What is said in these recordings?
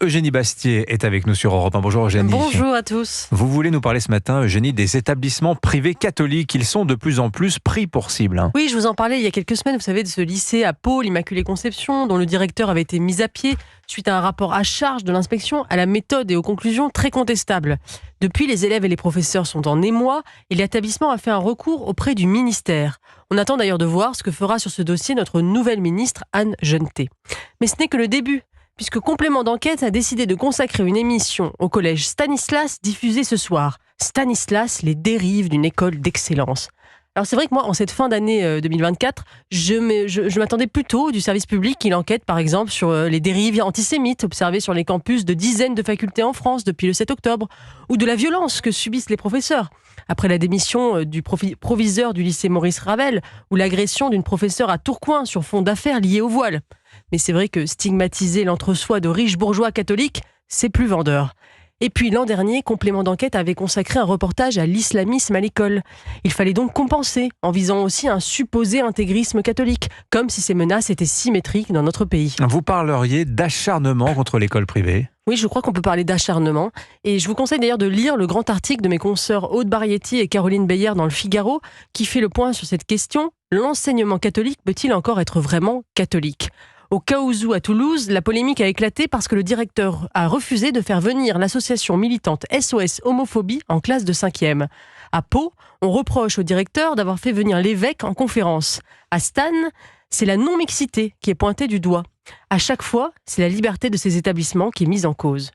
Eugénie Bastier est avec nous sur Europe 1. Bonjour Eugénie. Bonjour à tous. Vous voulez nous parler ce matin, Eugénie, des établissements privés catholiques. Ils sont de plus en plus pris pour cible. Oui, je vous en parlais il y a quelques semaines, vous savez, de ce lycée à Pau, l'Immaculée Conception, dont le directeur avait été mis à pied suite à un rapport à charge de l'inspection à la méthode et aux conclusions très contestables. Depuis, les élèves et les professeurs sont en émoi et l'établissement a fait un recours auprès du ministère. On attend d'ailleurs de voir ce que fera sur ce dossier notre nouvelle ministre Anne Genetet. Mais ce n'est que le début, puisque Complément d'enquête a décidé de consacrer une émission au collège Stanislas diffusée ce soir. Stanislas, les dérives d'une école d'excellence. Alors c'est vrai que moi, en cette fin d'année 2024, je m'attendais plutôt du service public qu'il enquête par exemple sur les dérives antisémites observées sur les campus de dizaines de facultés en France depuis le 7 octobre, ou de la violence que subissent les professeurs. Après la démission du proviseur du lycée Maurice Ravel, ou l'agression d'une professeure à Tourcoing sur fond d'affaires liées au voile. Mais c'est vrai que stigmatiser l'entre-soi de riches bourgeois catholiques, c'est plus vendeur. Et puis l'an dernier, Complément d'enquête avait consacré un reportage à l'islamisme à l'école. Il fallait donc compenser, en visant aussi un supposé intégrisme catholique, comme si ces menaces étaient symétriques dans notre pays. Vous parleriez d'acharnement contre l'école privée ? Oui, je crois qu'on peut parler d'acharnement. Et je vous conseille d'ailleurs de lire le grand article de mes consoeurs Aude Barietti et Caroline Beyer dans Le Figaro, qui fait le point sur cette question. L'enseignement catholique peut-il encore être vraiment catholique ? Au Caousou à Toulouse, la polémique a éclaté parce que le directeur a refusé de faire venir l'association militante SOS Homophobie en classe de 5e. À Pau, on reproche au directeur d'avoir fait venir l'évêque en conférence. À Stan, c'est la non-mixité qui est pointée du doigt. À chaque fois, c'est la liberté de ces établissements qui est mise en cause.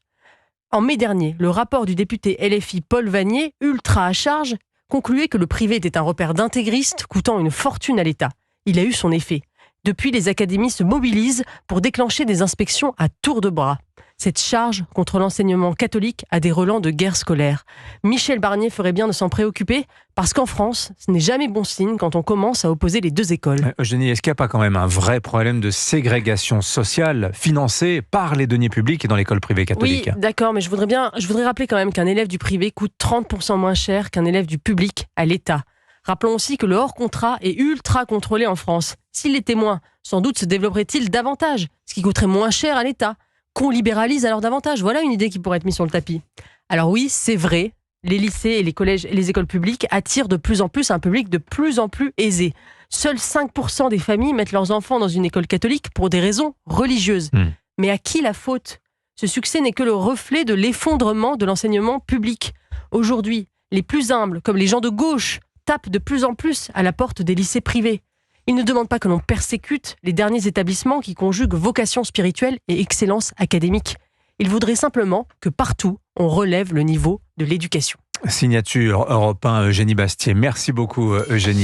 En mai dernier, le rapport du député LFI Paul Vanier, ultra à charge, concluait que le privé était un repère d'intégristes coûtant une fortune à l'État. Il a eu son effet. Depuis, les académies se mobilisent pour déclencher des inspections à tour de bras. Cette charge contre l'enseignement catholique a des relents de guerre scolaire. Michel Barnier ferait bien de s'en préoccuper, parce qu'en France, ce n'est jamais bon signe quand on commence à opposer les deux écoles. Eugénie, est-ce qu'il n'y a pas quand même un vrai problème de ségrégation sociale financée par les deniers publics et dans l'école privée catholique ? Oui, d'accord, mais je voudrais rappeler quand même qu'un élève du privé coûte 30% moins cher qu'un élève du public à l'État. Rappelons aussi que le hors-contrat est ultra contrôlé en France. S'il l'était moins, sans doute se développerait-il davantage, ce qui coûterait moins cher à l'État. Qu'on libéralise alors davantage, voilà une idée qui pourrait être mise sur le tapis. Alors oui, c'est vrai, les lycées et les collèges et les écoles publiques attirent de plus en plus un public de plus en plus aisé. Seuls 5% des familles mettent leurs enfants dans une école catholique pour des raisons religieuses. Mais à qui la faute ? Ce succès n'est que le reflet de l'effondrement de l'enseignement public. Aujourd'hui, les plus humbles, comme les gens de gauche, tapent de plus en plus à la porte des lycées privés. Ils ne demandent pas que l'on persécute les derniers établissements qui conjuguent vocation spirituelle et excellence académique. Ils voudraient simplement que partout, on relève le niveau de l'éducation. Signature Europe 1, Eugénie Bastier. Merci beaucoup Eugénie.